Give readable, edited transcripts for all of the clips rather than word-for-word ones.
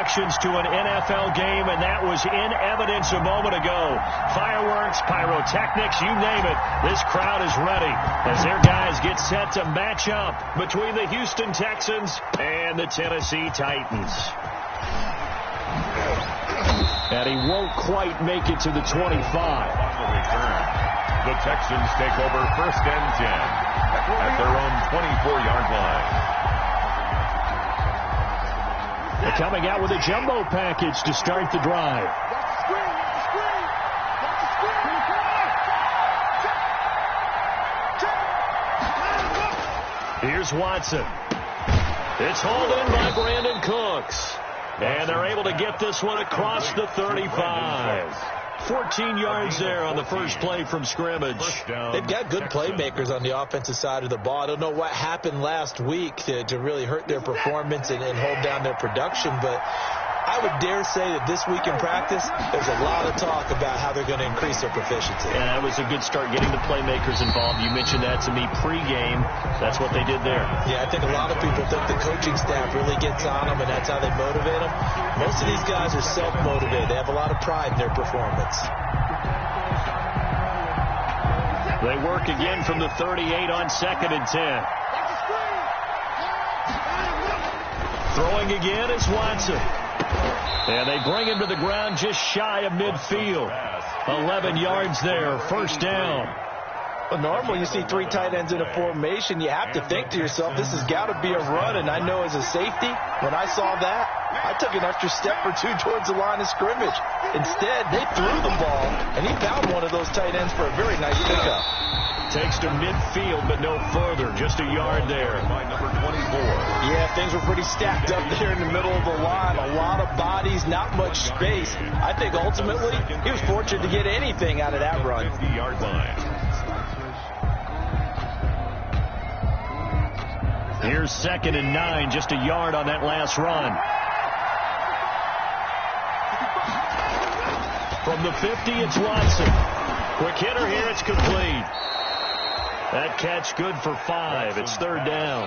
connections to an NFL game, and that was in evidence a moment ago. Fireworks, pyrotechnics, you name it. This crowd is ready as their guys get set to match up between the Houston Texans and the Tennessee Titans. And he won't quite make it to the 25. On the return, the Texans take over 1st and 10 at their own 24-yard line. They're coming out with a jumbo package to start the drive. Here's Watson. It's hauled in by Brandon Cooks. And they're able to get this one across the 35. 14 yards there on the first play from scrimmage. They've got good playmakers on the offensive side of the ball. I don't know what happened last week to really hurt their performance and hold down their production, but I would dare say that this week in practice, there's a lot of talk about how they're going to increase their proficiency. Yeah, that was a good start getting the playmakers involved. You mentioned that to me pregame. That's what they did there. Yeah, I think a lot of people think the coaching staff really gets on them, and that's how they motivate them. Most of these guys are self-motivated. They have a lot of pride in their performance. They work again from the 38 on 2nd and 10. Throwing again is Watson. And they bring him to the ground just shy of midfield. 11 yards there, first down. Well, normally you see 3 tight ends in a formation. You have to think to yourself, this has got to be a run. And I know as a safety, when I saw that, I took an extra step or two towards the line of scrimmage. Instead, they threw the ball, and he found one of those tight ends for a very nice pickup. Takes to midfield, but no further. Just a yard there. By number 24. Yeah, things were pretty stacked up there in the middle of the line. A lot of bodies, not much space. I think ultimately he was fortunate to get anything out of that run. 50-yard line. Here's 2nd and 9, just a yard on that last run. From the 50, it's Watson. Quick hitter here, it's complete. That catch good for 5. It's 3rd down.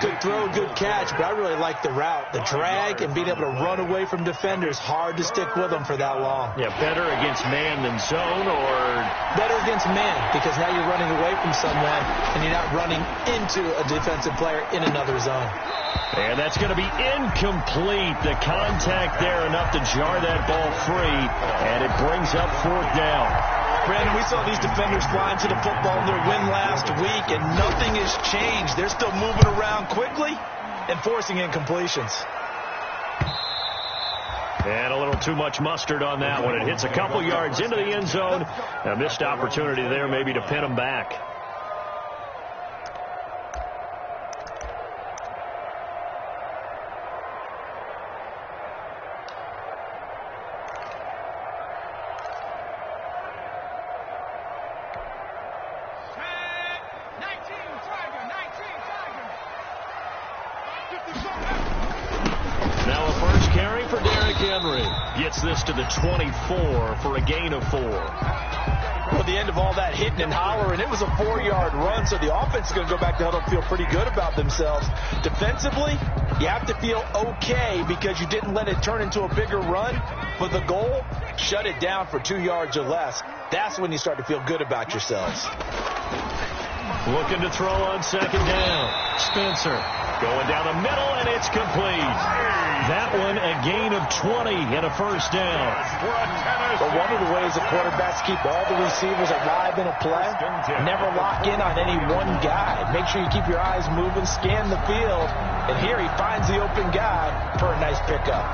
Good throw, good catch, but I really like the route. The drag and being able to run away from defenders. Hard to stick with them for that long. Yeah, better against man than zone, or? Better against man, because now you're running away from someone and you're not running into a defensive player in another zone. And that's going to be incomplete. The contact there enough to jar that ball free, and it brings up 4th down. Brandon, we saw these defenders flying to the football in their win last week, and nothing has changed. They're still moving around quickly and forcing incompletions. And a little too much mustard on that one. It hits a couple yards into the end zone. A missed opportunity there maybe to pin them back. Gets this to the 24 for a gain of 4. Well, the end of all that hitting and hollering, it was a 4-yard run, so the offense is going to go back to huddle, feel pretty good about themselves. Defensively, you have to feel okay because you didn't let it turn into a bigger run. But the goal, shut it down for 2 yards or less. That's when you start to feel good about yourselves. Looking to throw on 2nd down. Spencer going down the middle, and it's complete. That one a gain of 20 and a first down. But one of the ways that quarterbacks keep all the receivers alive in a play, never lock in on any one guy. Make sure you keep your eyes moving, scan the field, and here he finds the open guy for a nice pickup.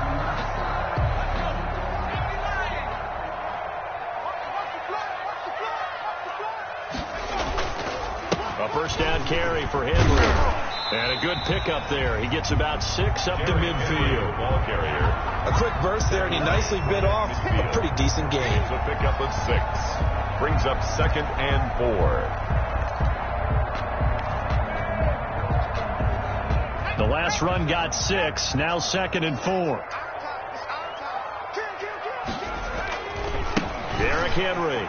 A first down carry for Henry. And a good pickup there. He gets about 6 up to midfield. Ball carrier. A quick burst there, and he nicely bit off a pretty decent gain. It's a pickup of 6. Brings up 2nd and 4. The last run got 6. Now 2nd and 4. Derrick Henry.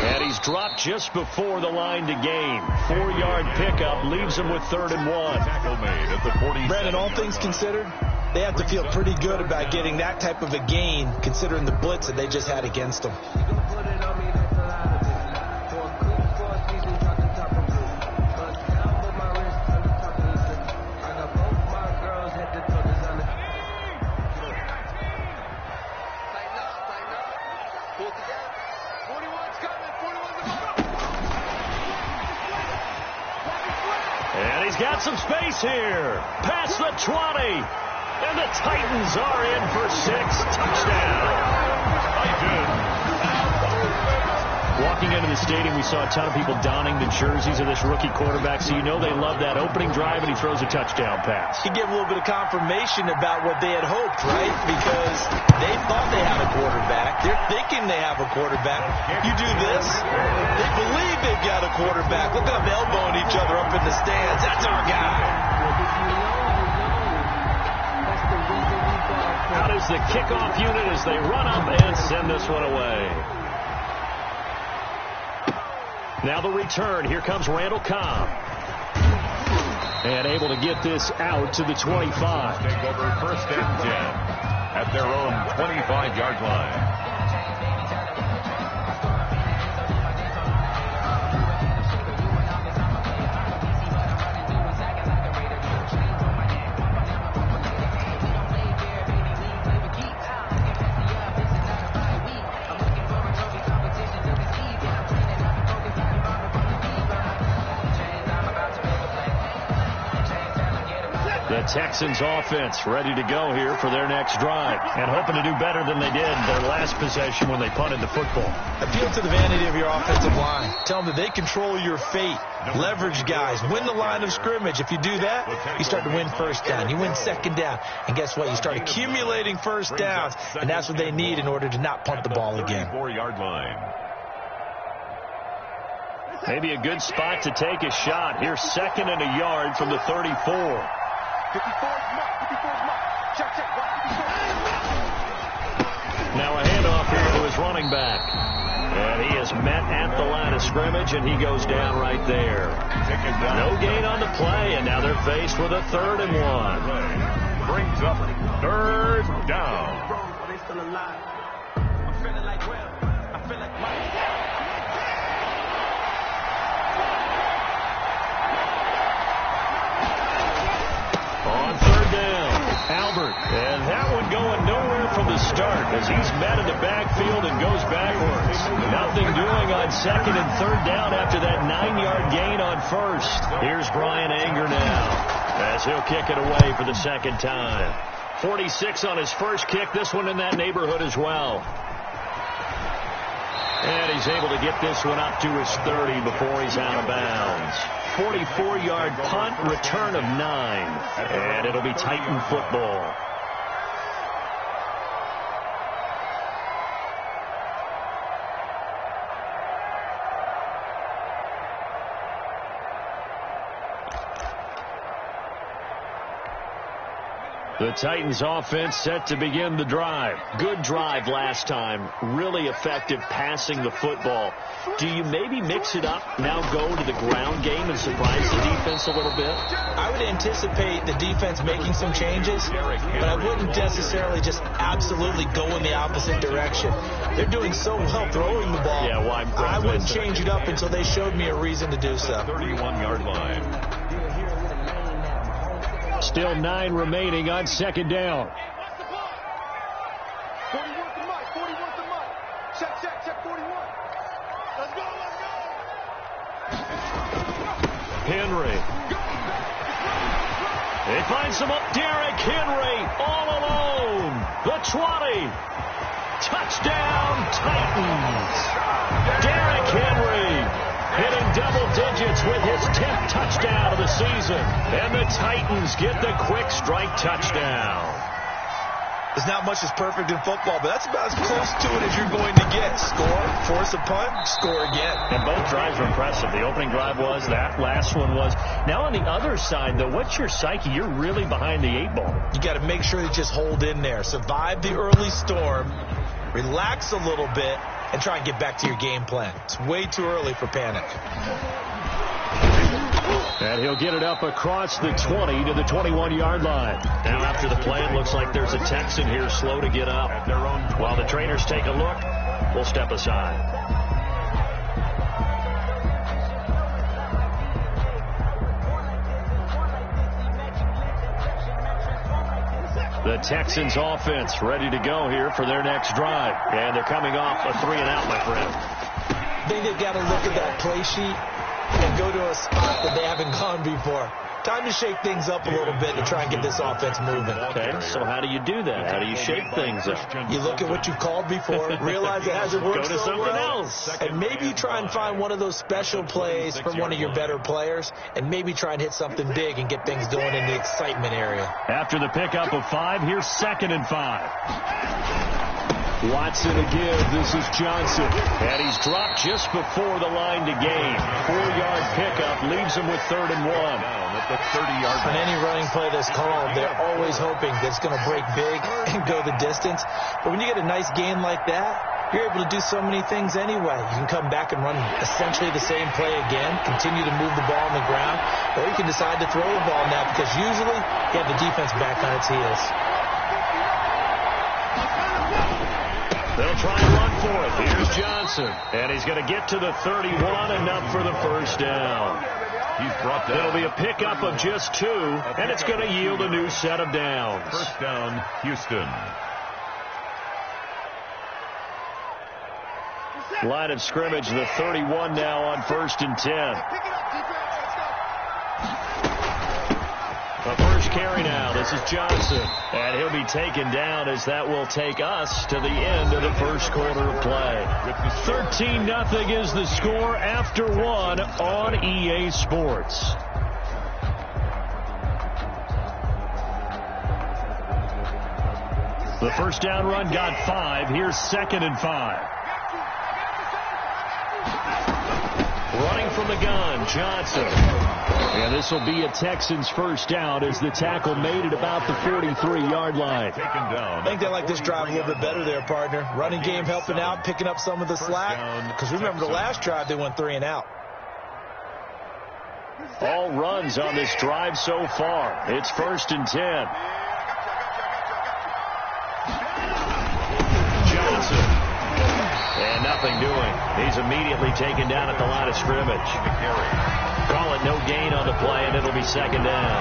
And he's dropped just before the line to gain. 4-yard pickup leaves him with 3rd and 1. Tackle made at the 40. Brandon, all things considered, they have to feel pretty good about getting that type of a gain, considering the blitz that they just had against them. And he's got some space here. Past the 20. And the Titans are in for 6. Touchdown. Walking into the stadium, we saw a ton of people donning the jerseys of this rookie quarterback, so you know they love that opening drive, and he throws a touchdown pass. He gave a little bit of confirmation about what they had hoped, right? Because they thought they had a quarterback. They're thinking they have a quarterback. You do this, they believe they've got a quarterback. Look at them elbowing each other up in the stands. That's our guy. Out is the kickoff unit as they run up and send this one away. Now the return. Here comes Randall Cobb. And able to get this out to the 25. Take over 1st and 10 at their own 25-yard line. The Texans offense ready to go here for their next drive and hoping to do better than they did their last possession when they punted the football. Appeal to the vanity of your offensive line. Tell them that they control your fate. Leverage guys. Win the line of scrimmage. If you do that, you start to win 1st down. You win 2nd down. And guess what? You start accumulating 1st downs. And that's what they need in order to not punt the ball again. 34-yard line. Maybe a good spot to take a shot. Here's 2nd and a yard from the 34. 54 is mark. 54 is mark. Check. Now a handoff here to his running back. And he is met at the line of scrimmage, and he goes down right there. No gain on the play, and now they're faced with a 3rd and 1. Brings up 3rd down. On 3rd down, Albert. And that one going nowhere from the start as he's met in the backfield and goes backwards. Nothing doing on 2nd and 3rd down after that 9-yard gain on 1st. Here's Brian Anger now as he'll kick it away for the 2nd time. 46 on his first kick. This one in that neighborhood as well. And he's able to get this one up to his 30 before he's out of bounds. 44-yard punt, return of 9. And it'll be Titan football. The Titans offense set to begin the drive. Good drive last time. Really effective passing the football. Do you maybe mix it up, now go to the ground game and surprise the defense a little bit? I would anticipate the defense making some changes, but I wouldn't necessarily just absolutely go in the opposite direction. They're doing so well throwing the ball. Yeah, well, I wouldn't change it up until they showed me a reason to do so. 31-yard line. Still 9 remaining on 2nd down. 41 to Mike. 41 to Mike. Check 41. Let's go. Henry. They find some up. Derrick Henry all alone. The 20. Touchdown Titans. Derrick Henry hitting double digits with his 10th touchdown of the season. And the Titans get the quick strike touchdown. There's not much that's perfect in football, but that's about as close to it as you're going to get. Score, force a punt, score again. And both drives were impressive. The opening drive was, that last one was. Now on the other side, though, what's your psyche? You're really behind the 8 ball. You got to make sure you just hold in there. Survive the early storm. Relax a little bit. and try and get back to your game plan. It's way too early for panic. And he'll get it up across the 20 to the 21-yard line. Now after the play, it looks like there's a Texan here slow to get up. While the trainers take a look, we'll step aside. The Texans offense ready to go here for their next drive. And they're coming off a 3-and-out, my friend. I think they've got to look at that play sheet and go to a spot that they haven't gone before. Time to shake things up a little bit to try and get this offense moving. Okay, so how do you do that? How do you shake things up? You look at what you've called before, realize it hasn't worked Go to so something well, else. and maybe you try and find one of those special plays from one of your better players, and maybe try and hit something big and get things going in the excitement area. After the pickup of 5, here's 2nd and 5. Watson again. This is Johnson. And he's dropped just before the line to gain. 4-yard pickup leaves him with 3rd and 1. At the 30-yard On any running play that's called, they're always hoping that it's going to break big and go the distance. But when you get a nice gain like that, you're able to do so many things anyway. You can come back and run essentially the same play again, continue to move the ball on the ground, or you can decide to throw the ball now because usually you have the defense back on its heels. They'll try and run for it. Here's Johnson. And he's going to get to the 31, enough for the first down. He's brought down. It'll be a pickup of just 2, and it's going to yield a new set of downs. First down, Houston. Line of scrimmage, the 31 now on 1st and 10. The first carry now. This is Johnson. And he'll be taken down as that will take us to the end of the first quarter of play. 13-0 is the score after 1 on EA Sports. The first down run got 5. Here's 2nd and 5. Running from the gun, Johnson. And this will be a Texans first down as the tackle made it about the 43-yard line. Taken down. I think they like this drive a little bit better there, partner. Running game helping out, picking up some of the slack. Because remember the last drive, they went 3-and-out. All runs on this drive so far. It's 1st and 10. Johnson. And nothing doing. He's immediately taken down at the line of scrimmage. Call it no gain on the play, and it'll be 2nd down.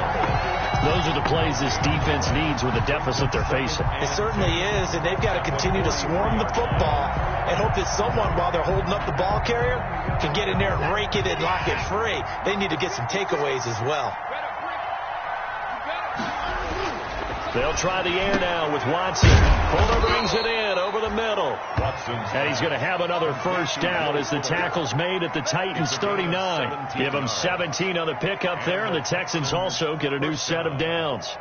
Those are the plays this defense needs with the deficit they're facing. It certainly is, and they've got to continue to swarm the football and hope that someone, while they're holding up the ball carrier, can get in there and rake it and lock it free. They need to get some takeaways as well. They'll try the air now with Watson. Fuller brings it in over the middle. And he's going to have another first down as the tackle's made at the Titans 39. Give them 17 on the pickup there, and the Texans also get a new set of downs.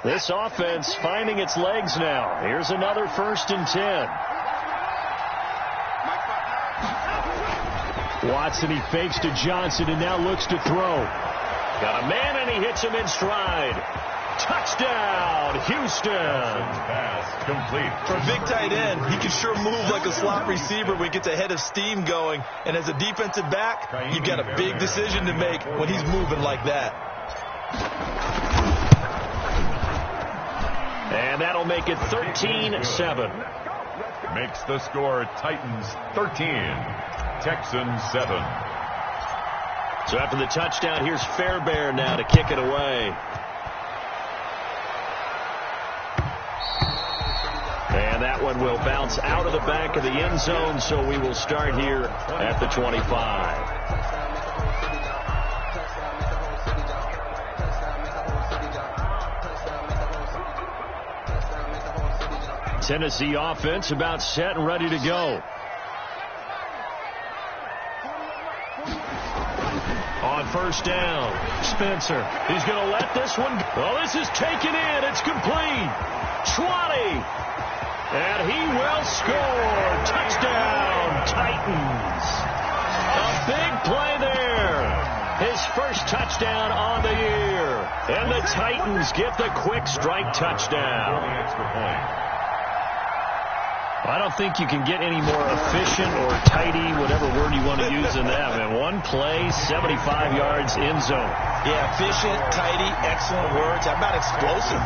This offense finding its legs now. Here's another 1st and 10. Watson, he fakes to Johnson and now looks to throw. Got a man and he hits him in stride. Touchdown, Houston. Pass complete. For a big tight end, he can sure move like a slot receiver when he gets a head of steam going. And as a defensive back, you've got a big decision to make when he's moving like that. And that'll make it 13-7. Makes the score Titans 13. Texans 7. So after the touchdown, here's Fairbairn now to kick it away. And that one will bounce out of the back of the end zone, so we will start here at the 25. Tennessee offense about set and ready to go. On first down, Spencer. He's going to let this one go. Well, this is taken in. It's complete. 20. And he will score. Touchdown, Titans. A big play there. His first touchdown on the year. And the Titans get the quick strike touchdown. The extra point. I don't think you can get any more efficient or tidy, whatever word you want to use in that. Man, one play, 75 yards in zone. Yeah, efficient, tidy, excellent words. How about explosive?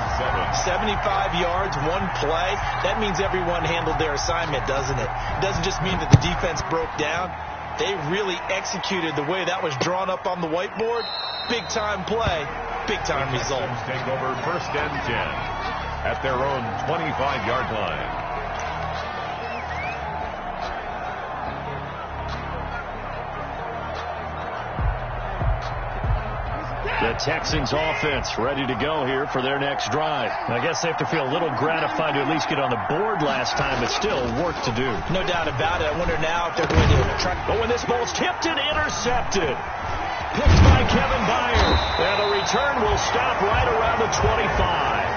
75 yards, one play. That means everyone handled their assignment, doesn't it? It doesn't just mean that the defense broke down. They really executed the way that was drawn up on the whiteboard. Big-time play, big-time result. Take over first and 10 at their own 25-yard line. The Texans offense ready to go here for their next drive. I guess they have to feel a little gratified to at least get on the board last time, but still work to do. No doubt about it. I wonder now if they're going to try. Oh, and this ball's tipped and intercepted. Picked by Kevin Byard. And the return will stop right around the 25.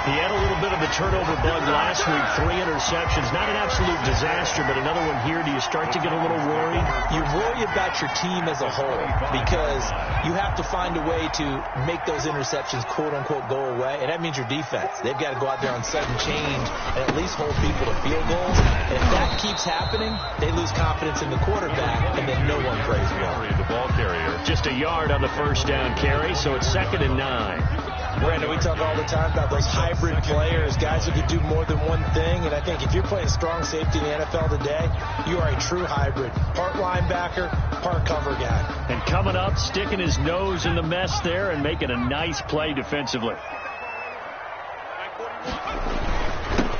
He had a little bit of the turnover bug last week. 3 interceptions. Not an absolute disaster, but another one here. Do you start to get a little worried? You worry about your team as a whole because you have to find a way to make those interceptions, quote-unquote, go away, and that means your defense. They've got to go out there on sudden change and at least hold people to field goals. And if that keeps happening, they lose confidence in the quarterback, and then no one plays well. The ball carrier. Just a yard on the first down carry, so it's 2nd and 9. Brandon, we talk all the time about those hybrid players, guys who can do more than one thing. And I think if you're playing strong safety in the NFL today, you are a true hybrid. Part linebacker, part cover guy. And coming up, sticking his nose in the mess there and making a nice play defensively.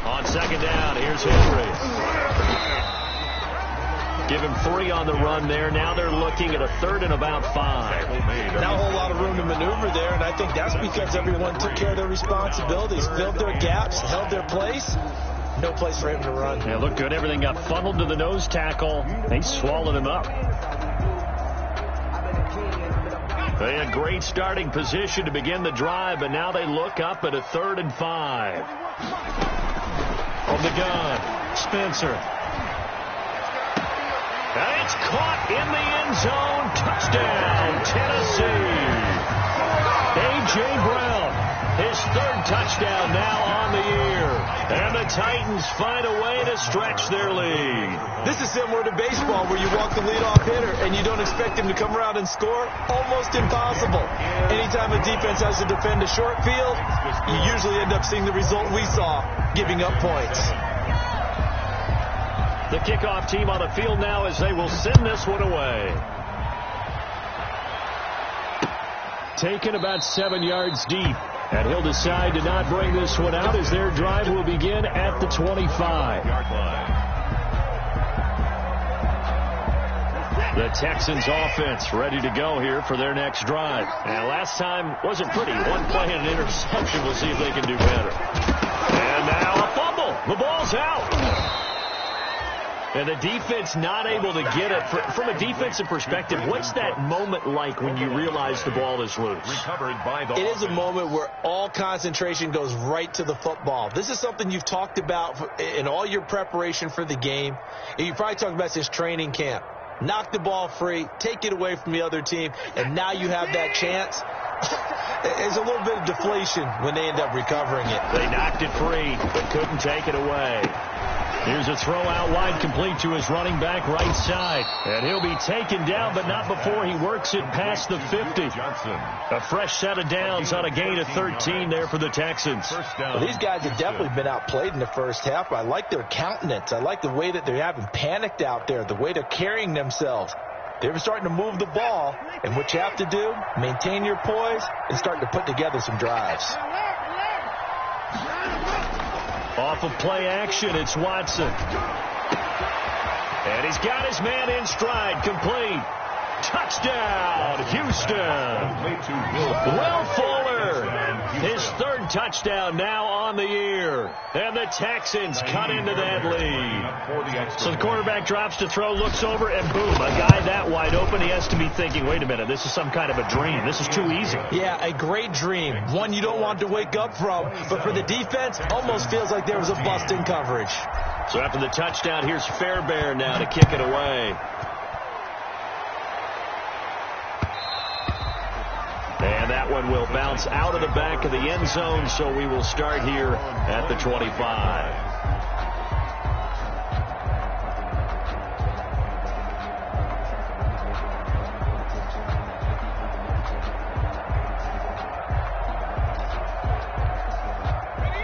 On 2nd down, here's Henry. Give him 3 on the run there. Now they're looking at a 3rd and about 5. Not a whole lot of room to maneuver there, and I think that's because everyone took care of their responsibilities, filled their gaps, held their place. No place for him to run. Yeah, looked good. Everything got funneled to the nose tackle. They swallowed him up. They had great starting position to begin the drive, but now they look up at a 3rd and 5. From the gun, Spencer. And it's caught in the end zone. Touchdown, Tennessee. A.J. Brown, his 3rd touchdown now on the year. And the Titans find a way to stretch their lead. This is similar to baseball where you walk the leadoff hitter and you don't expect him to come around and score. Almost impossible. Anytime a defense has to defend a short field, you usually end up seeing the result we saw, giving up points. The kickoff team on the field now as they will send this one away. Taken about 7 yards deep. And he'll decide to not bring this one out as their drive will begin at the 25-yard line. The Texans offense ready to go here for their next drive. And last time wasn't pretty. One play and an interception. We'll see if they can do better. And now a fumble. The ball's out. And the defense not able to get it. From a defensive perspective, what's that moment like when you realize the ball is loose? Recovered by the It is a moment where all concentration goes right to the football. This is something you've talked about in all your preparation for the game. And you probably talked about since training camp. Knock the ball free, take it away from the other team, and now you have that chance. There's a little bit of deflation when they end up recovering it. They knocked it free, but couldn't take it away. Here's a throw out wide complete to his running back right side. And he'll be taken down, but not before he works it past the 50. A fresh set of downs on a gain of 13 there for the Texans. Well, these guys have definitely been outplayed in the first half. I like their countenance. I like the way that they haven't panicked out there, the way they're carrying themselves. They're starting to move the ball, and what you have to do, maintain your poise and start to put together some drives. Off of play action, it's Watson. And he's got his man in stride, complete. Touchdown, Houston. Will Fuller, his 3rd touchdown now on the year. And the Texans cut into that lead. So the quarterback drops to throw, looks over, and boom, a guy that wide open, he has to be thinking, wait a minute, this is some kind of a dream. This is too easy. Yeah, a great dream. One you don't want to wake up from. But for the defense, almost feels like there was a bust in coverage. So after the touchdown, here's Fairbairn now to kick it away. that one will bounce out of the back of the end zone, so we will start here at the 25.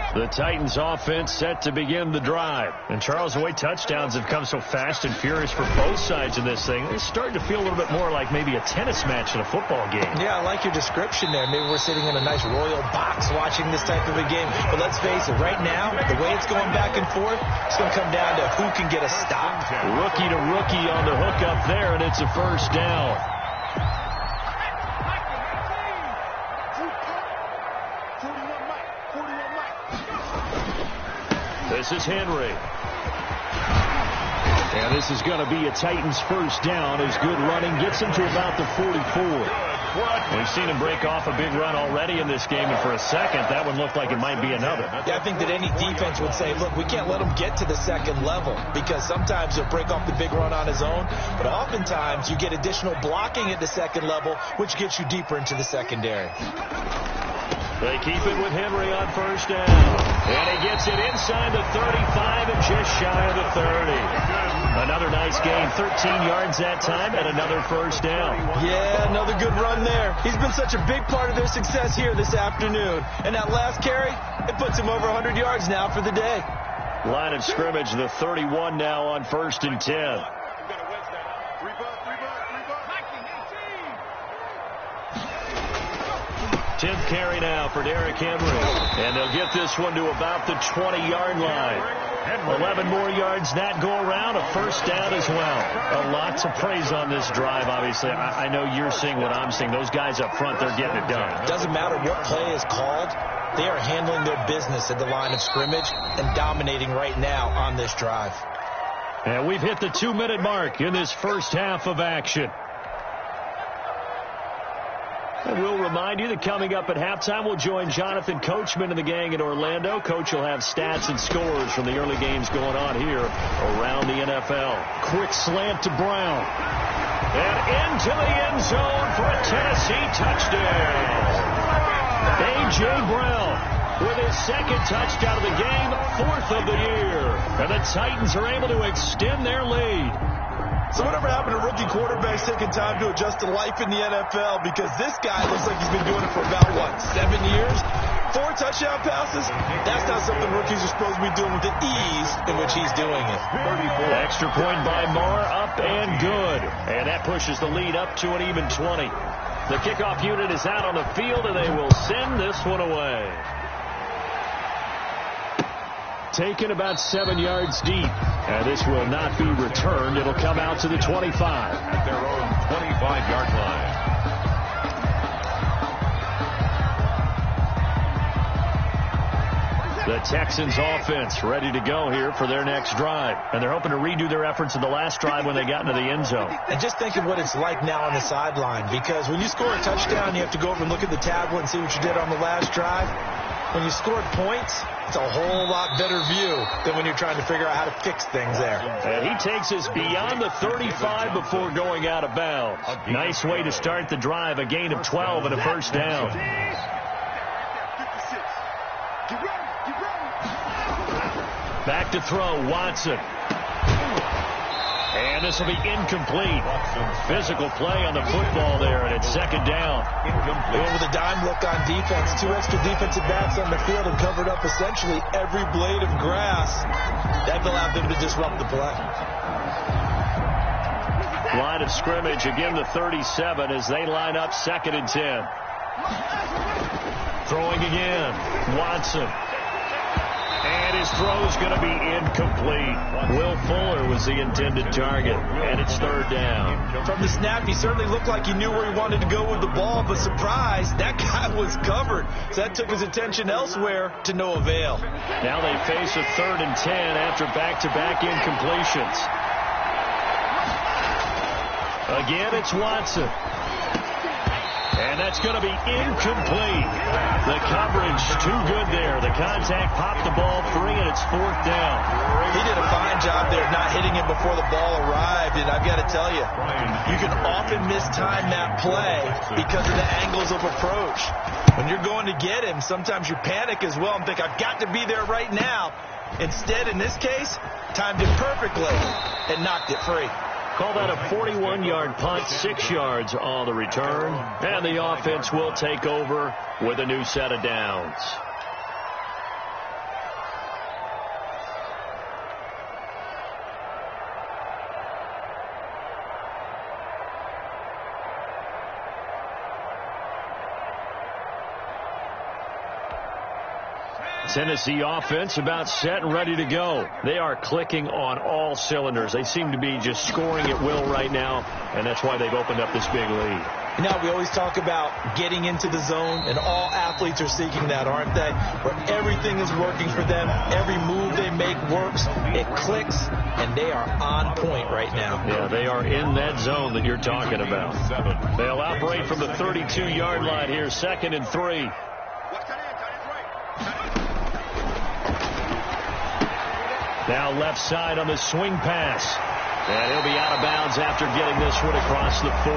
The Titans offense set to begin the drive. And Charles, the way touchdowns have come so fast and furious for both sides of this thing, it's starting to feel a little bit more like maybe a tennis match in a football game. Yeah, I like your description there. Maybe we're sitting in a nice royal box watching this type of a game. But let's face it, right now, the way it's going back and forth, it's going to come down to who can get a stop. Rookie to rookie on the hook up there, and it's a first down. This is Henry. And this is going to be a Titans first down as good running gets him to about the 44. We've seen him break off a big run already in this game, and for a second, that one looked like it might be another. Yeah, I think that any defense would say, look, we can't let him get to the second level, because sometimes he'll break off the big run on his own, but oftentimes you get additional blocking at the second level, which gets you deeper into the secondary. They keep it with Henry on first down. And he gets it inside the 35 and just shy of the 30. Another nice gain, 13 yards that time, and another first down. Yeah, another good run there. He's been such a big part of their success here this afternoon. And that last carry, it puts him over 100 yards now for the day. Line of scrimmage, the 31 now on 1st and 10. 10th carry now for Derrick Henry. And they'll get this one to about the 20-yard line. 11 more yards that go around, a first down as well. A lot to praise on this drive, obviously. I know you're seeing what I'm seeing. Those guys up front, they're getting it done. Doesn't matter what play is called. They are handling their business at the line of scrimmage and dominating right now on this drive. And we've hit the 2-minute mark in this first half of action. And we'll remind you that coming up at halftime, we'll join Jonathan Coachman and the gang in Orlando. Coach will have stats and scores from the early games going on here around the NFL. Quick slant to Brown. And into the end zone for a Tennessee touchdown. A.J. Brown with his second touchdown of the game, 4th of the year. And the Titans are able to extend their lead. So whatever happened to rookie quarterbacks taking time to adjust to life in the NFL? Because this guy looks like he's been doing it for about, 7 years? 4 touchdown passes? That's not something rookies are supposed to be doing with the ease in which he's doing it. Extra point by Marr, up and good. And that pushes the lead up to an even 20. The kickoff unit is out on the field, and they will send this one away. Taken about 7 yards deep. And this will not be returned. It'll come out to the 25. At their own 25-yard line. The Texans offense ready to go here for their next drive. And they're hoping to redo their efforts in the last drive when they got into the end zone. And just think of what it's like now on the sideline. Because when you score a touchdown, you have to go over and look at the tablet and see what you did on the last drive. When you scored points, it's a whole lot better view than when you're trying to figure out how to fix things there. And he takes us beyond the 35 before going out of bounds. Nice way to start the drive, a gain of 12 and a first down. Back to throw, Watson. And this will be incomplete. Physical play on the football there, and it's second down. Going with a dime look on defense. 2 extra defensive backs on the field and covered up essentially every blade of grass. That allowed them to disrupt the play. Line of scrimmage, again the 37 as they line up 2nd and 10. Throwing again, Watson. And his throw's going to be incomplete. Will Fuller was the intended target, and it's 3rd down. From the snap, he certainly looked like he knew where he wanted to go with the ball, but surprise, that guy was covered. So that took his attention elsewhere to no avail. Now they face a 3rd and 10 after back-to-back incompletions. Again, it's Watson. And that's going to be incomplete. The coverage too good there. The contact popped the ball free, and it's 4th down. He did a fine job there not hitting it before the ball arrived. And I've got to tell you, you can often mistime that play because of the angles of approach. When you're going to get him, sometimes you panic as well and think, I've got to be there right now. Instead, in this case, timed it perfectly and knocked it free. Call that a 41-yard punt, 6 yards on the return. And the offense will take over with a new set of downs. Tennessee offense about set and ready to go. They are clicking on all cylinders. They seem to be just scoring at will right now, and that's why they've opened up this big lead. You know, we always talk about getting into the zone, and all athletes are seeking that, aren't they? Where everything is working for them. Every move they make works. It clicks, and they are on point right now. Yeah, they are in that zone that you're talking about. They'll operate from the 32-yard line here, 2nd and 3. Now left side on the swing pass. And he'll be out of bounds after getting this one across the 40.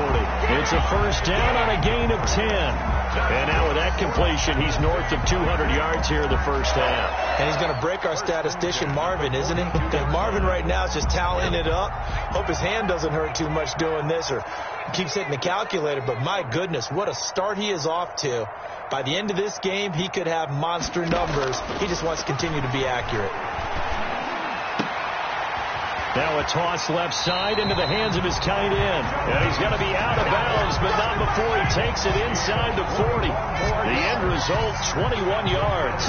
It's a 1st down on a gain of 10. And now with that completion, he's north of 200 yards here in the 1st half. And he's going to break our statistician, Marvin, isn't he? Because Marvin right now is just tallying it up. Hope his hand doesn't hurt too much doing this or keeps hitting the calculator. But my goodness, what a start he is off to. By the end of this game, he could have monster numbers. He just wants to continue to be accurate. Now a toss left side into the hands of his tight end. And he's going to be out of bounds, but not before he takes it inside the 40. The end result, 21 yards.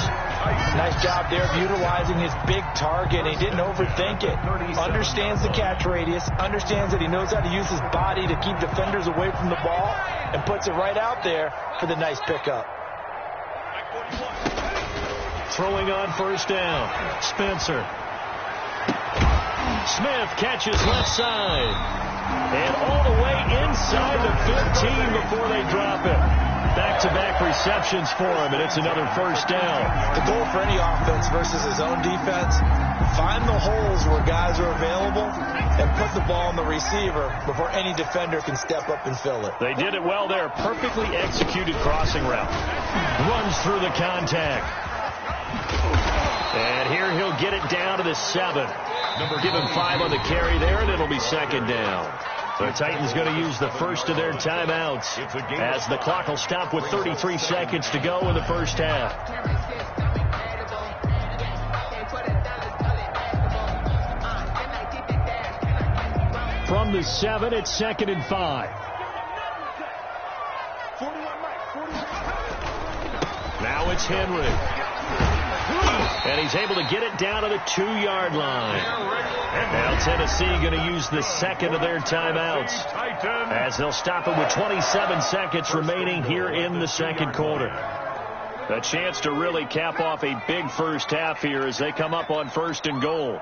Nice job there of utilizing his big target. He didn't overthink it. Understands the catch radius. Understands that he knows how to use his body to keep defenders away from the ball. And puts it right out there for the nice pickup. Throwing on 1st down. Spencer. Smith catches left side. And all the way inside the 15 before they drop it. Back-to-back receptions for him, and it's another 1st down. The goal for any offense versus his own defense, find the holes where guys are available and put the ball on the receiver before any defender can step up and fill it. They did it well there. Perfectly executed crossing route. Runs through the contact. And here he'll get it down to the 7. Give him 5 on the carry there, and it'll be 2nd down. The Titans going to use the first of their timeouts as the clock will stop with 33 seconds to go in the 1st half. From the 7, it's 2nd and 5. Now it's Henry. And he's able to get it down to the 2-yard line. Now Tennessee going to use the 2nd of their timeouts as they'll stop it with 27 seconds remaining here in the 2nd quarter. A chance to really cap off a big 1st half here as they come up on 1st and goal.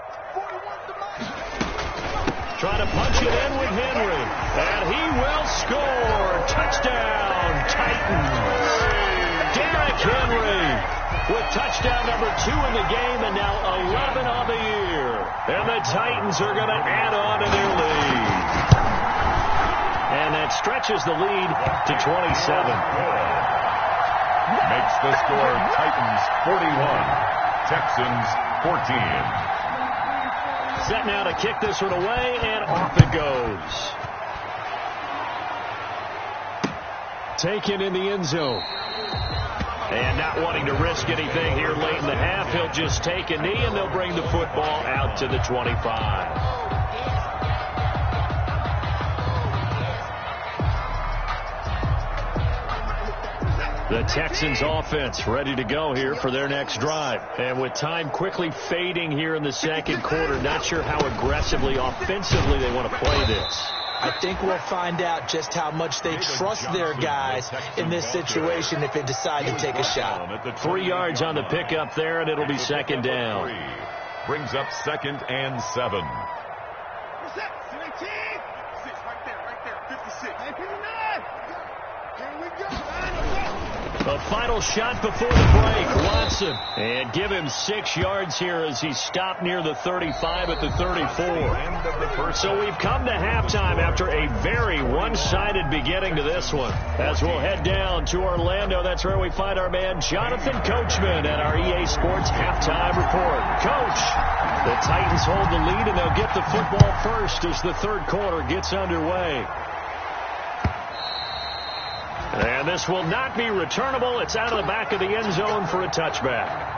Trying to punch it in with Henry. And he will score. Touchdown, Titans. Derrick Henry with touchdown number 2 in the game and now 11 on the year. And the Titans are going to add on to their lead. And that stretches the lead to 27. Makes the score Titans 41, Texans 14. Set now to kick this one away, and off it goes. Taken in the end zone. And not wanting to risk anything here late in the half, he'll just take a knee, and they'll bring the football out to the 25. The Texans offense ready to go here for their next drive. And with time quickly fading here in the 2nd quarter, not sure how aggressively, offensively they want to play this. I think we'll find out just how much they trust their guys in this situation if they decide to take a shot. 3 yards on the pickup there, and it'll be 2nd down. Brings up 2nd and 7. What's that? 17? 6 right there, 56. 59. Here we go. A final shot before the break. Watson. And give him 6 yards here as he stopped near the 35 at the 34. So we've come to halftime after a very one-sided beginning to this one. As we'll head down to Orlando, that's where we find our man Jonathan Coachman at our EA Sports Halftime Report. Coach, the Titans hold the lead and they'll get the football first as the third quarter gets underway. And this will not be returnable. It's out of the back of the end zone for a touchback.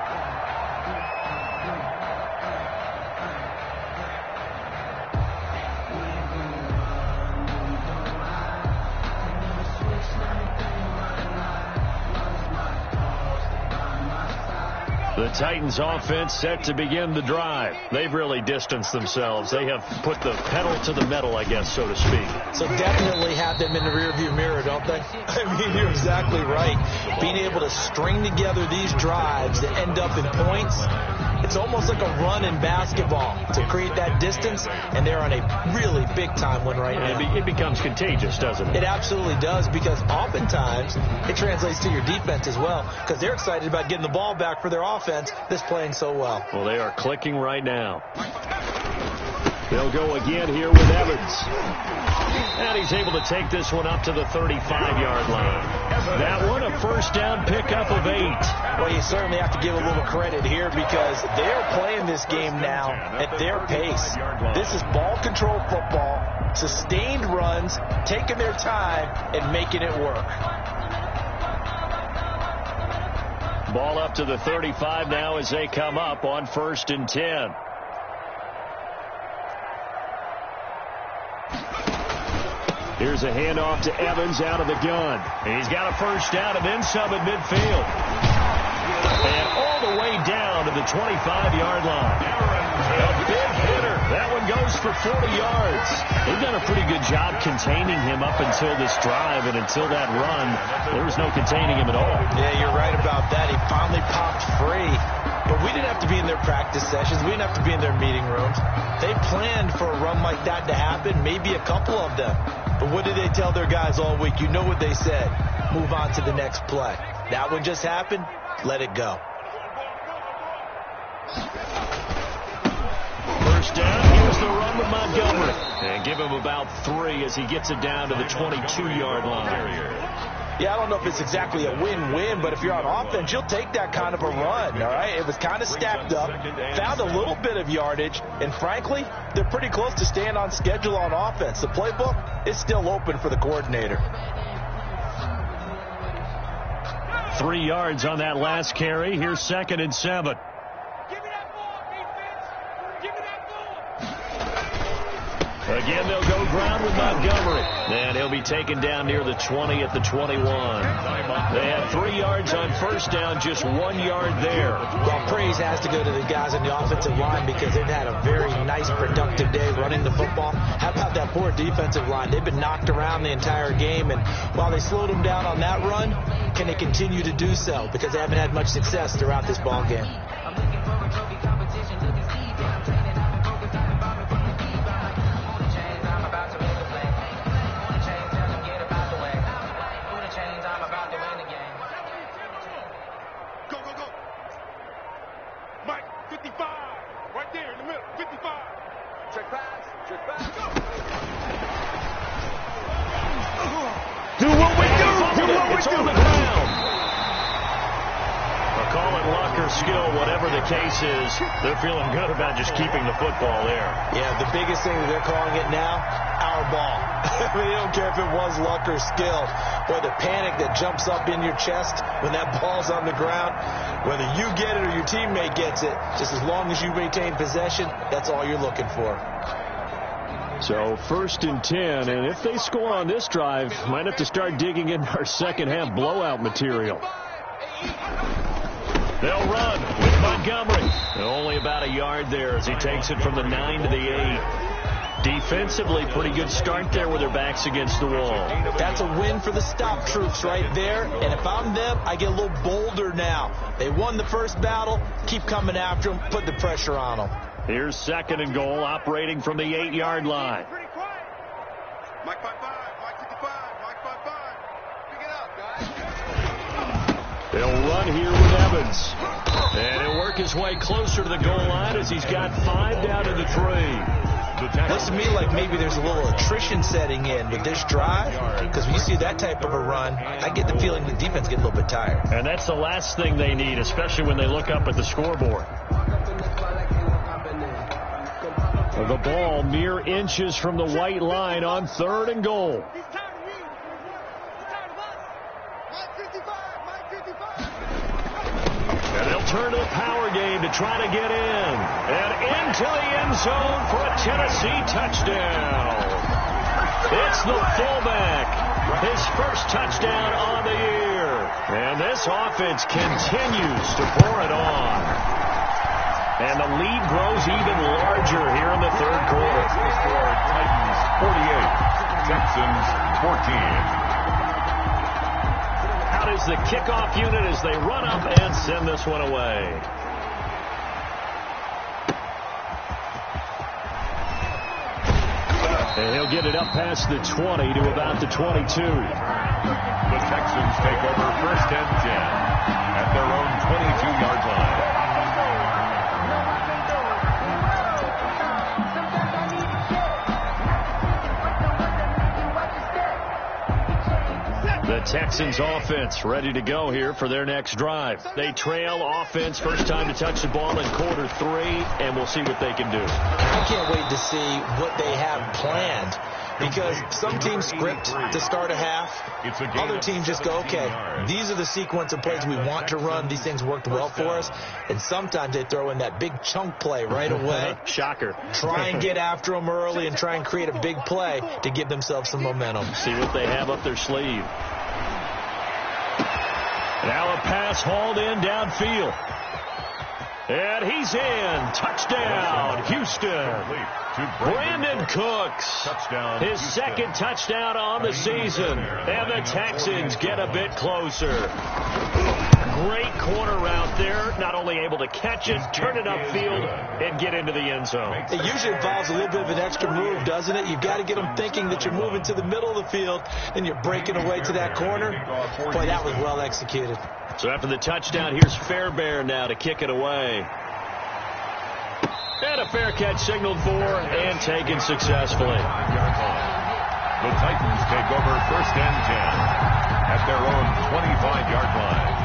The Titans offense set to begin the drive. They've really distanced themselves. They have put the pedal to the metal, I guess, so to speak. So definitely have them in the rearview mirror, don't they? I mean, you're exactly right. Being able to string together these drives that end up in points, it's almost like a run in basketball to create that distance, and they're on a really big-time one right now. It becomes contagious, doesn't it? It absolutely does, because oftentimes it translates to your defense as well, because they're excited about getting the ball back for their offense that's playing so well. Well, they are clicking right now. They'll go again here with Evans. And he's able to take this one up to the 35-yard line. That one, a first down pickup of 8. Well, you certainly have to give a little credit here because they're playing this game now at their pace. This is ball control football, sustained runs, taking their time, and making it work. Ball up to the 35 now as they come up on 1st and 10. Here's a handoff to Evans out of the gun. He's got a first down and then some at midfield. And all the way down to the 25-yard line. A big hitter. That one goes for 40 yards. They've done a pretty good job containing him up until this drive, and until that run, there was no containing him at all. Yeah, you're right about that. He finally popped free. But we didn't have to be in their practice sessions. We didn't have to be in their meeting rooms. They planned for a run like that to happen, maybe a couple of them. But what did they tell their guys all week? You know what they said. Move on to the next play. That one just happened. Let it go. First down. Here's the run with Montgomery. And give him about 3 as he gets it down to the 22-yard line. Yeah, I don't know if it's exactly a win-win, but if you're on offense, you'll take that kind of a run, all right? It was kind of stacked up, found a little bit of yardage, and frankly, they're pretty close to staying on schedule on offense. The playbook is still open for the coordinator. 3 yards on that last carry. Here's 2nd and 7. Again, they'll go ground with Montgomery. And he'll be taken down near the 20 at the 21. They had 3 yards on first down, just 1 yard there. Well, praise has to go to the guys on the offensive line because they've had a very nice, productive day running the football. How about that poor defensive line? They've been knocked around the entire game, and while they slowed them down on that run, can they continue to do so? Because they haven't had much success throughout this ball game. Case is they're feeling good about just keeping the football there. Yeah, the biggest thing that they're calling it now, our ball. I mean, they don't care if it was luck or skill. Boy, the panic that jumps up in your chest when that ball's on the ground, whether you get it or your teammate gets it, just as long as you maintain possession, that's all you're looking for. So 1st and 10, and if they score on this drive, might have to start digging in our second half blowout material. They'll run with Montgomery. Only about a yard there as he takes it from the 9 to the 8. Defensively, pretty good start there with their backs against the wall. That's a win for the stop troops right there. And if I'm them, I get a little bolder now. They won the first battle. Keep coming after them. Put the pressure on them. Here's 2nd and goal, operating from the 8-yard line. Mike 5-5, Mike 55, Mike 5-5. Pick it up, guys. They'll run here with Evans. And he'll work his way closer to the goal line as he's got 5 down to the 3. Looks to me like maybe there's a little attrition setting in with this drive, because when you see that type of a run, I get the feeling the defense gets a little bit tired. And that's the last thing they need, especially when they look up at the scoreboard. The ball mere inches from the white line on 3rd and goal. And they'll turn to the power game to try to get in. And into the end zone for a Tennessee touchdown. It's the fullback. His first touchdown on the year. And this offense continues to pour it on. And the lead grows even larger here in the 3rd quarter. Titans 48, Texans 14. Out is the kickoff unit as they run up and send this one away. And he'll get it up past the 20 to about the 22. The Texans take over 1st and 10 at their own 22-yard line. The Texans offense ready to go here for their next drive. They trail offense, first time to touch the ball in quarter 3, and we'll see what they can do. I can't wait to see what they have planned, because some teams script to start a half. Other teams just go, okay, these are the sequence of plays we want to run. These things worked well for us. And sometimes they throw in that big chunk play right away. Shocker. Try and get after them early and try and create a big play to give themselves some momentum. See what they have up their sleeve. Now a pass hauled in downfield. And he's in. Touchdown, Houston. Brandon Cooks. His second touchdown on the season. And the Texans get a bit closer. Great corner route there. Not only able to catch it, turn it upfield, and get into the end zone. It usually involves a little bit of an extra move, doesn't it? You've got to get them thinking that you're moving to the middle of the field, and you're breaking away to that corner. Boy, that was well executed. So after the touchdown, here's Fairbairn now to kick it away. And a fair catch signaled for and taken successfully. The Titans take over 1st and 10 at their own 25-yard line.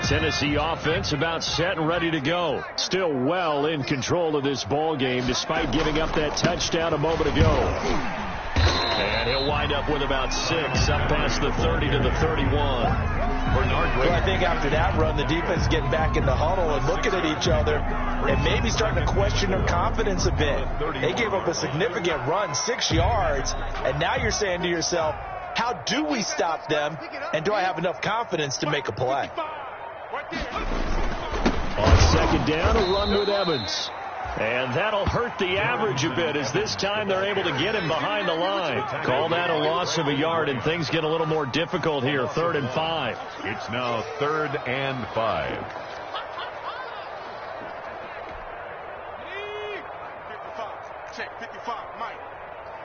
Tennessee offense about set and ready to go. Still well in control of this ball game despite giving up that touchdown a moment ago. And he'll wind up with about 6 up past the 30 to the 31. Well, I think after that run, the defense getting back in the huddle and looking at each other and maybe starting to question their confidence a bit. They gave up a significant run, 6 yards, and now you're saying to yourself, how do we stop them, and do I have enough confidence to make a play? On 2nd down, a run with Evans. And that'll hurt the average a bit as this time they're able to get him behind the line. Call that a loss of a yard, and things get a little more difficult here, 3rd and 5. It's now 3rd and 5. 55. Check 55, Mike.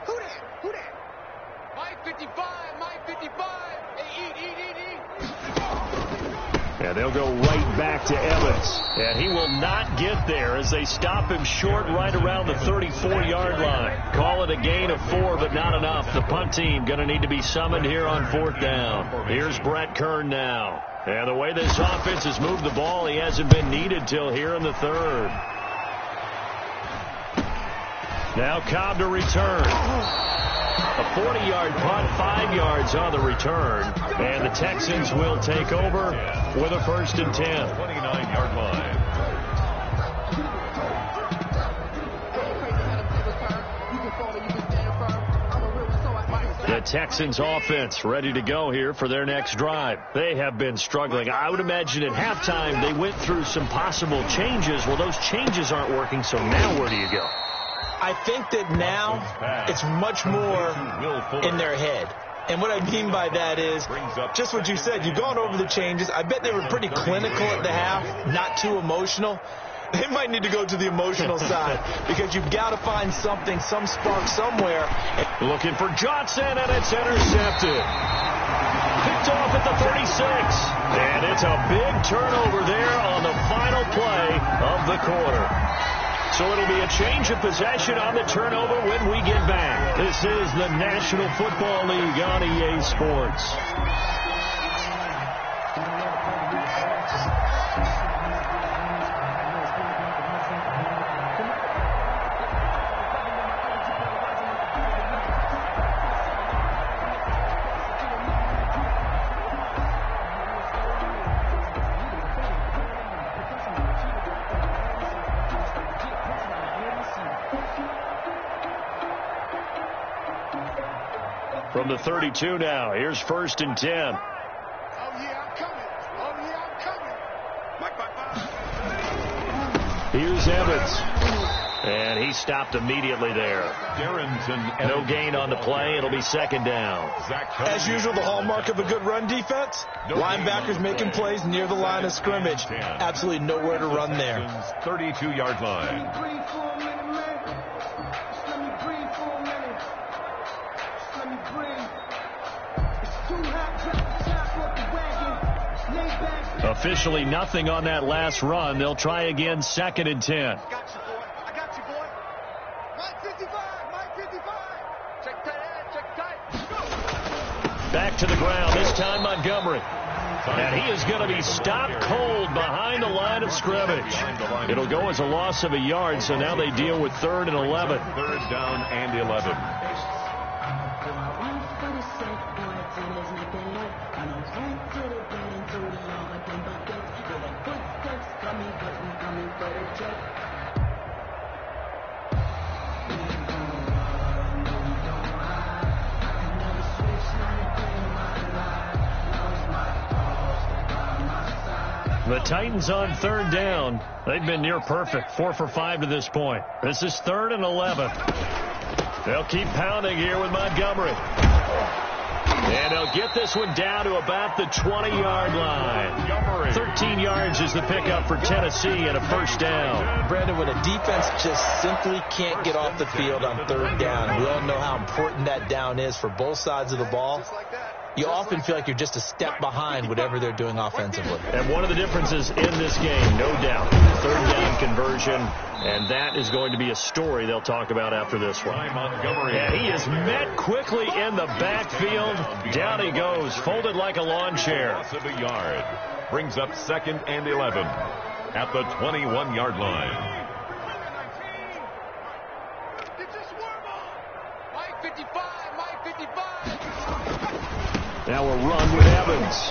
Who that? Who that? Mike 55, Mike 55. Hey, eat. And they'll go right back to Evans. And he will not get there as they stop him short right around the 34-yard line. Call it a gain of 4, but not enough. The punt team going to need to be summoned here on 4th down. Here's Brett Kern now. And the way this offense has moved the ball, he hasn't been needed till here in the 3rd. Now Cobb to return. A 40-yard punt, 5 yards on the return. And the Texans will take over with a 1st and 10. 29-yard line. The Texans offense ready to go here for their next drive. They have been struggling. I would imagine at halftime they went through some possible changes. Well, those changes aren't working, so now where do you go? I think that now it's much more in their head. And what I mean by that is just what you said. You've gone over the changes. I bet they were pretty clinical at the half, not too emotional. They might need to go to the emotional side because you've got to find something, some spark somewhere. Looking for Johnson, and it's intercepted. Picked off at the 36. And it's a big turnover there on the final play of the quarter. So it'll be a change of possession on the turnover when we get back. This is the National Football League on EA Sports. From the 32 now, here's 1st and 10. Oh, yeah, I'm coming. Oh, yeah, I'm coming. Here's Evans. And he stopped immediately there. No gain on the play. It'll be 2nd down. As usual, the hallmark of a good run defense, linebackers making plays near the line of scrimmage. Absolutely nowhere to run there. 32-yard line. Officially nothing on that last run. They'll try again, 2nd and 10. I got you, boy. Mike 55. Check tight. Back to the ground, this time Montgomery. And he is going to be stopped cold behind the line of scrimmage. It'll go as a loss of a yard, so now they deal with 3rd and 11. 3rd down and 11. The Titans on 3rd down. They've been near perfect, 4 for 5 to this point. This is 3rd and 11. They'll keep pounding here with Montgomery. And they'll get this one down to about the 20-yard line. 13 yards is the pickup for Tennessee and a 1st down. Brandon, when a defense just simply can't get off the field on 3rd down, we all know how important that down is for both sides of the ball. You often feel like you're just a step behind whatever they're doing offensively. And one of the differences in this game, no doubt, 3rd down conversion, and that is going to be a story they'll talk about after this one. And he is met quickly in the backfield. Down he goes, folded like a lawn chair. Loss of a yard. Brings up 2nd and 11 at the 21-yard line. Mike 55. Now a run with Evans.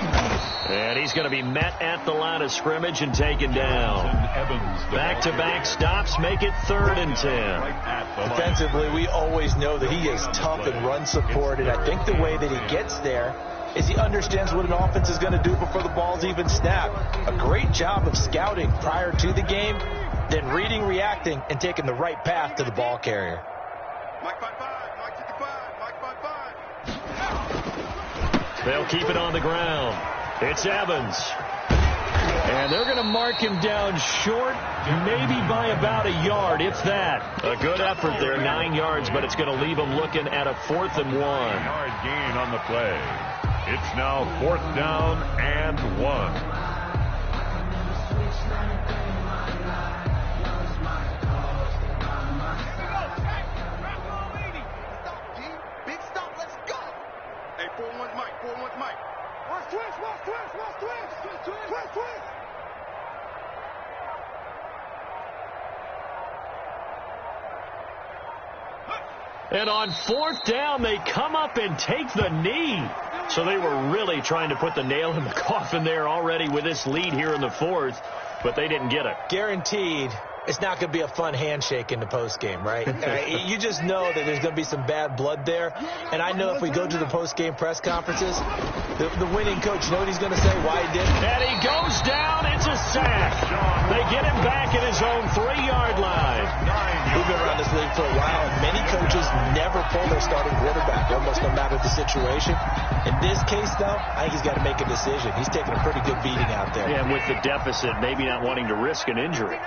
And he's going to be met at the line of scrimmage and taken down. Back-to-back stops make it 3rd and 10. Defensively, we always know that he is tough and run support, and I think the way that he gets there is he understands what an offense is going to do before the ball's even snapped. A great job of scouting prior to the game, then reading, reacting, and taking the right path to the ball carrier. Mike 55. They'll keep it on the ground. It's Evans. And they're going to mark him down short, maybe by about a yard, if that. A good effort there, 9 yards, but it's going to leave him looking at a 4th and 1. Yard gain on the play. It's now 4th down and 1. And on 4th down, they come up and take the knee. So they were really trying to put the nail in the coffin there already with this lead here in the 4th, but they didn't get it. Guaranteed, it's not going to be a fun handshake in the postgame, right? You just know that there's going to be some bad blood there. And I know if we go to the postgame press conferences, the winning coach, you know what he's going to say, why he did it? And he goes down. It's a sack. They get him back at his own 3-yard line. We've been around this league for a while, and many coaches never pull their starting quarterback, almost no matter the situation. In this case, though, I think he's got to make a decision. He's taking a pretty good beating out there. Yeah, and with the deficit, maybe not wanting to risk an injury.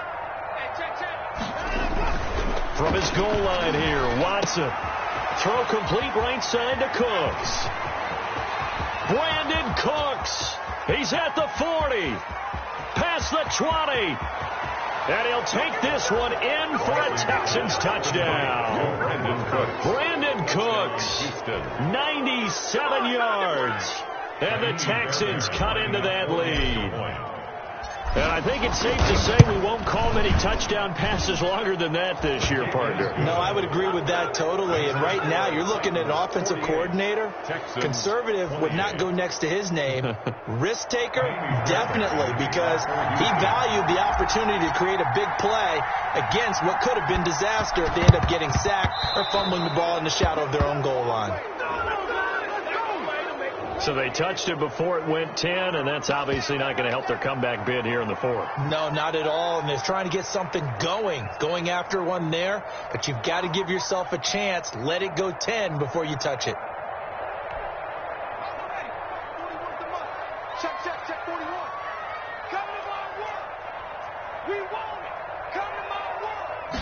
From his goal line here, Watson. Throw complete right side to Cooks. Brandon Cooks. He's at the 40. Past the 20. And he'll take this one in for a Texans touchdown. Brandon Cooks. 97 yards. And the Texans cut into that lead. And I think it's safe to say we won't call many touchdown passes longer than that this year, partner. No, I would agree with that totally. And right now, you're looking at an offensive coordinator. Conservative would not go next to his name. Risk taker, definitely, because he valued the opportunity to create a big play against what could have been disaster if they end up getting sacked or fumbling the ball in the shadow of their own goal line. So they touched it before it went 10, and that's obviously not going to help their comeback bid here in the fourth. No, not at all. And they're trying to get something going after one there. But you've got to give yourself a chance. Let it go 10 before you touch it. Check 41. Come to my work. We want it. Come to my work.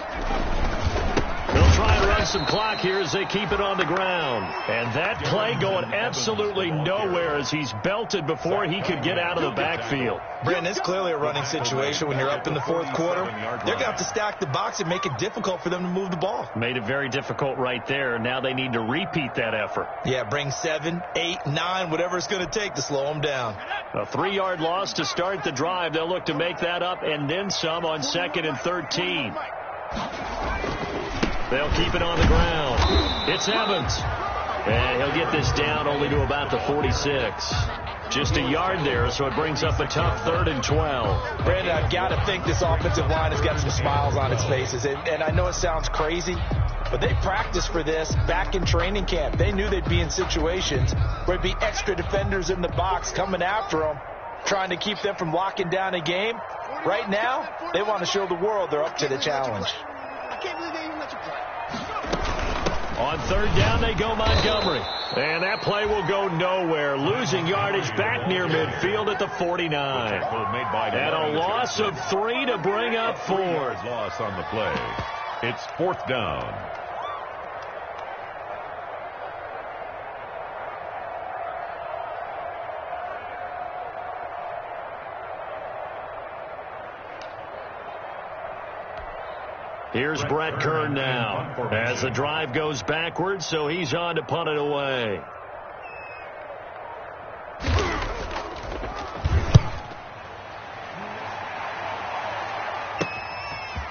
They'll try and run some clock here as they keep it on the ground. And that play going absolutely nowhere as he's belted before he could get out of the backfield. Brandon, it's clearly a running situation when you're up in the fourth quarter. They're going to have to stack the box and make it difficult for them to move the ball. Made it very difficult right there. Now they need to repeat that effort. Yeah, bring 7, 8, 9, whatever it's going to take to slow them down. A 3-yard loss to start the drive. They'll look to make that up and then some on 2nd and 13. They'll keep it on the ground. It's Evans. And he'll get this down only to about the 46. Just a yard there, so it brings up a tough 3rd and 12. Brandon, I've got to think this offensive line has got some smiles on its faces. And I know it sounds crazy, but they practiced for this back in training camp. They knew they'd be in situations where there'd be extra defenders in the box coming after them, trying to keep them from locking down a game. Right now, they want to show the world they're up to the challenge. I can't believe they even let you play. On 3rd down, they go Montgomery. And that play will go nowhere. Losing yardage back near midfield at the 49. And a loss of 3 to bring up 4. Loss on the play. It's 4th down. Here's Brett Kern now as the drive goes backwards, so he's on to punt it away.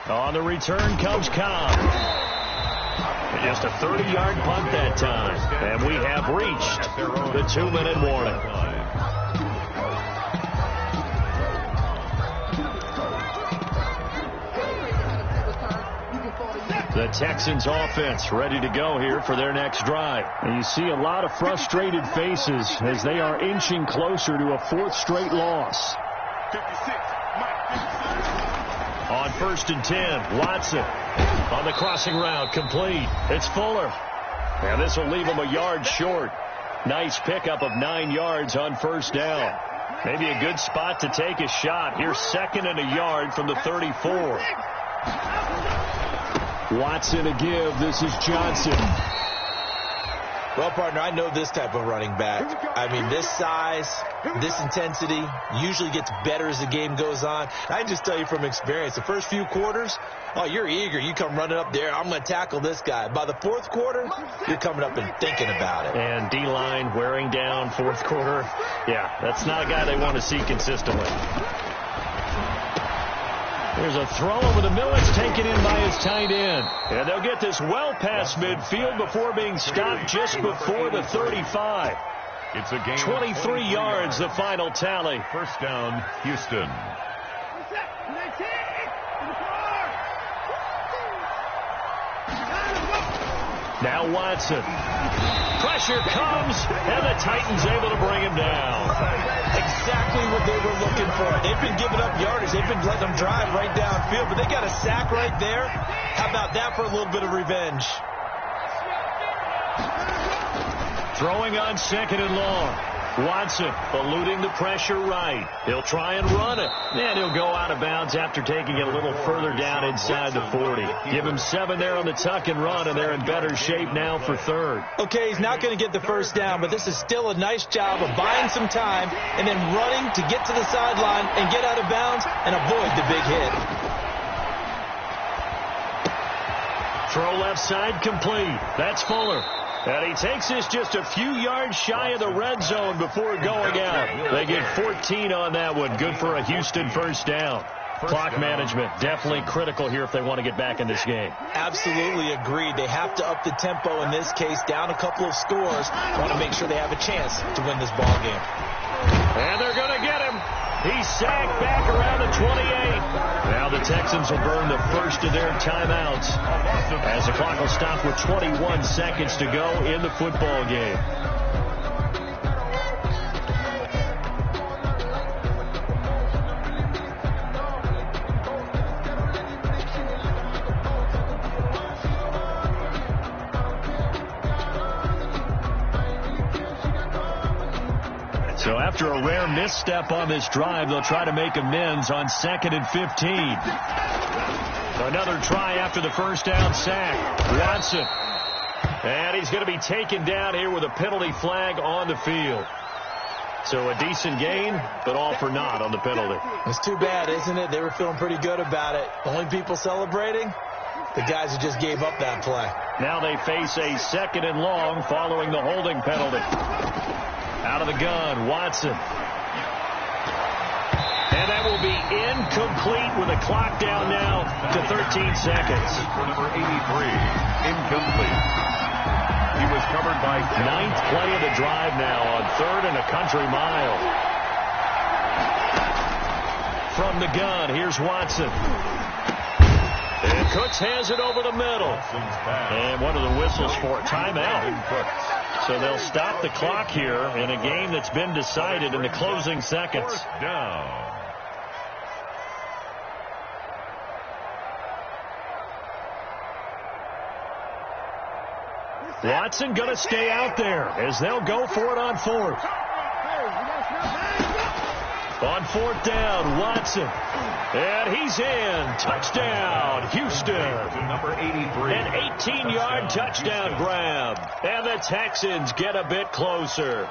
On the return comes Cobb. Just a 30-yard punt that time. And we have reached the 2-minute warning. The Texans offense ready to go here for their next drive. And you see a lot of frustrated faces as they are inching closer to a 4th straight loss. 56. On 1st and 10, Watson on the crossing route, complete. It's Fuller. And this will leave him a yard short. Nice pickup of 9 yards on 1st down. Maybe a good spot to take a shot. Here's 2nd and a yard from the 34. Watson a give. This is Johnson. Well, partner, I know this type of running back. I mean, this size, this intensity usually gets better as the game goes on. I just tell you from experience, the first few quarters, oh, you're eager. You come running up there. I'm going to tackle this guy. By the 4th quarter, you're coming up and thinking about it. And D-line wearing down 4th quarter. Yeah, that's not a guy they want to see consistently. There's a throw over the middle. It's taken in by his tight end. And they'll get this well past midfield before being stopped just before the 35. It's a game 23 yards, the final tally. 1st down, Houston. Now Watson. Pressure comes, and the Titans able to bring him down. Exactly what they were looking for. They've been giving up yardage. They've been letting them drive right downfield, but they got a sack right there. How about that for a little bit of revenge? Throwing on 2nd and long. Watson eluding the pressure right. He'll try and run it. And he'll go out of bounds after taking it a little further down inside the 40. Give him 7 there on the tuck and run, and they're in better shape now for third. Okay, he's not going to get the first down, but this is still a nice job of buying some time and then running to get to the sideline and get out of bounds and avoid the big hit. Throw left side complete. That's Fuller. And he takes this just a few yards shy of the red zone before going out. They get 14 on that one. Good for a Houston first down. Clock management definitely critical here if they want to get back in this game. Absolutely agreed. They have to up the tempo in this case, down a couple of scores. Want to make sure they have a chance to win this ball game. And they're going to get him. He's sacked back around the 28. Now the Texans will burn the first of their timeouts as the clock will stop with 21 seconds to go in the football game. So after a rare misstep on this drive, they'll try to make amends on 2nd and 15. Another try after the first down sack. Watson. And he's going to be taken down here with a penalty flag on the field. So a decent gain, but all for naught on the penalty. It's too bad, isn't it? They were feeling pretty good about it. Only people celebrating, the guys who just gave up that play. Now they face a 2nd and long following the holding penalty. Out of the gun, Watson. And that will be incomplete with a clock down now to 13 seconds. For number 83, incomplete. He was covered by 9th play of the drive now on 3rd and a country mile. From the gun, here's Watson. And Cooks has it over the middle. And one of the whistles for a timeout. So they'll stop the clock here in a game that's been decided in the closing seconds. Fourth down. Watson going to stay out there as they'll go for it on 4th. On 4th down, Watson. And he's in. Touchdown, Houston. Number 83. An 18-yard touchdown grab. And the Texans get a bit closer.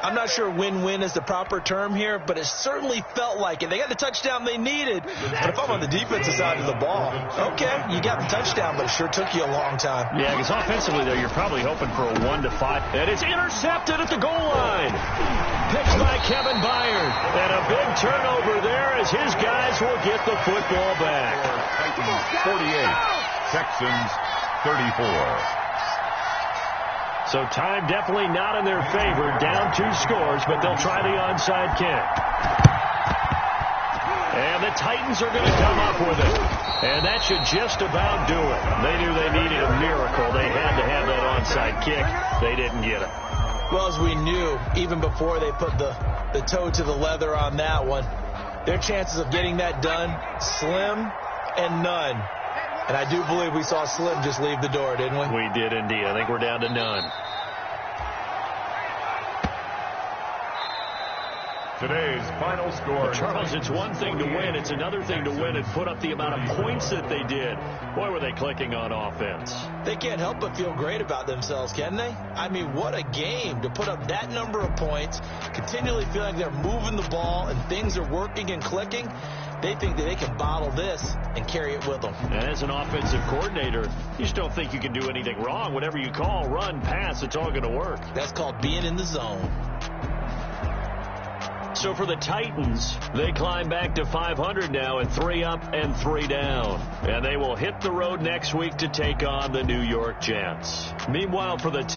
I'm not sure win-win is the proper term here, but it certainly felt like it. They got the touchdown they needed. But if I'm on the defensive side of the ball, okay, you got the touchdown, but it sure took you a long time. Yeah, because offensively, though, you're probably hoping for a 1-5. And it's intercepted at the goal line. Picked by Kevin Byard. And a big turnover there as his guys will get the football back. Titans 48, Texans 34. So time definitely not in their favor. Down 2 scores, but they'll try the onside kick. And the Titans are going to come up with it. And that should just about do it. They knew they needed a miracle. They had to have that onside kick. They didn't get it. Well, as we knew, even before they put the toe to the leather on that one, their chances of getting that done, slim and none. And I do believe we saw Slim just leave the door, didn't we? We did indeed. I think we're down to none. Today's final score. Charles, it's one thing to win. It's another thing to win and put up the amount of points that they did. Boy, were they clicking on offense. They can't help but feel great about themselves, can they? I mean, what a game to put up that number of points, continually feeling they're moving the ball and things are working and clicking. They think that they can bottle this and carry it with them. And as an offensive coordinator, you just don't think you can do anything wrong. Whatever you call, run, pass, it's all going to work. That's called being in the zone. So for the Titans, they climb back to 500 now at 3 up and 3 down. And they will hit the road next week to take on the New York Jets. Meanwhile, for the